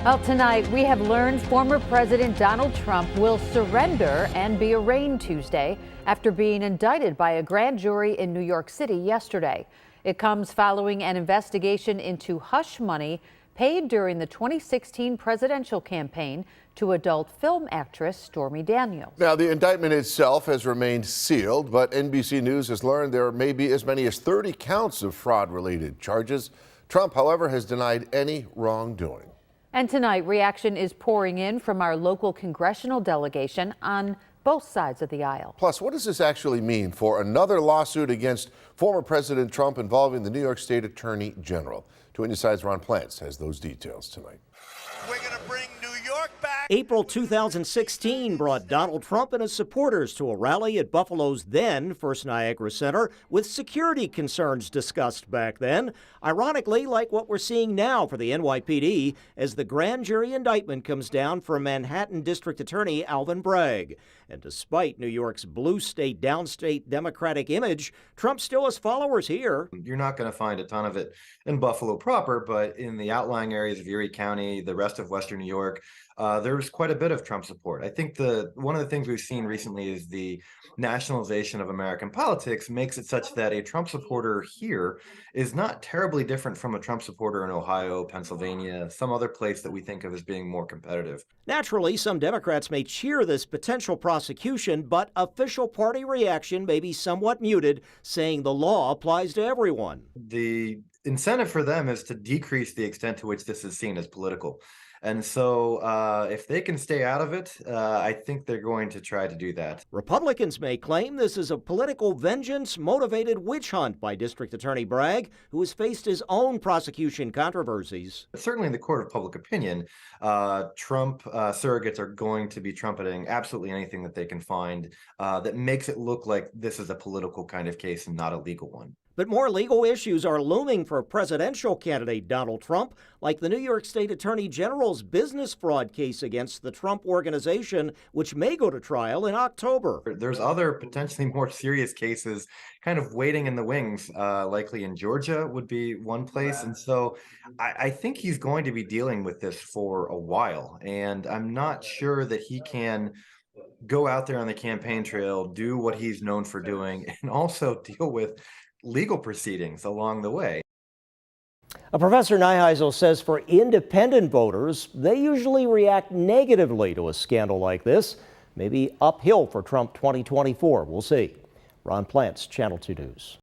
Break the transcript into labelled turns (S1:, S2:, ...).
S1: Well, tonight we have learned former President Donald Trump will surrender and be arraigned Tuesday after being indicted by a grand jury in New York City yesterday. It comes following an investigation into hush money paid during the 2016 presidential campaign to adult film actress Stormy Daniels.
S2: Now, the indictment itself has remained sealed, but NBC News has learned there may be as many as 30 counts of fraud-related charges. Trump, however, has denied any wrongdoing.
S1: And tonight, reaction is pouring in from our local congressional delegation on both sides of the aisle.
S2: Plus, what does this actually mean for another lawsuit against former President Trump involving the New York State Attorney General? 2 Inside's Ron Plants has those details tonight.
S3: We're going to bring New York back.
S4: April 2016 brought Donald Trump and his supporters to a rally at Buffalo's then First Niagara Center with security concerns discussed back then. Ironically, like what we're seeing now for the NYPD as the grand jury indictment comes down for Manhattan District Attorney Alvin Bragg. And despite New York's blue state, downstate Democratic image, Trump still has followers here.
S5: You're not going to find a ton of it in Buffalo proper, but in the outlying areas of Erie County, the rest of Western New York, there's quite a bit of Trump support. I think one of the things we've seen recently is the nationalization of American politics makes it such that a Trump supporter here is not terribly different from a Trump supporter in Ohio, Pennsylvania, some other place that we think of as being more competitive.
S4: Naturally, some Democrats may cheer this potential prosecution, but official party reaction may be somewhat muted, saying the law applies to everyone.
S5: The incentive for them is to decrease the extent to which this is seen as political. And so if they can stay out of it, I think they're going to try to do that.
S4: Republicans may claim this is a political vengeance-motivated witch hunt by District Attorney Bragg, who has faced his own prosecution controversies.
S5: Certainly in the court of public opinion, Trump surrogates are going to be trumpeting absolutely anything that they can find that makes it look like this is a political kind of case and not a legal one.
S4: But more legal issues are looming for presidential candidate Donald Trump, like the New York State Attorney General's business fraud case against the Trump Organization, which may go to trial in October.
S5: There's other potentially more serious cases kind of waiting in the wings, likely in Georgia would be one place. And so I think he's going to be dealing with this for a while. And I'm not sure that he can go out there on the campaign trail, do what he's known for doing, and also deal with legal proceedings along the way.
S4: Professor Neiheisel says for independent voters, they usually react negatively to a scandal like this. Maybe uphill for Trump 2024. We'll see. Ron Plants, Channel 2 News.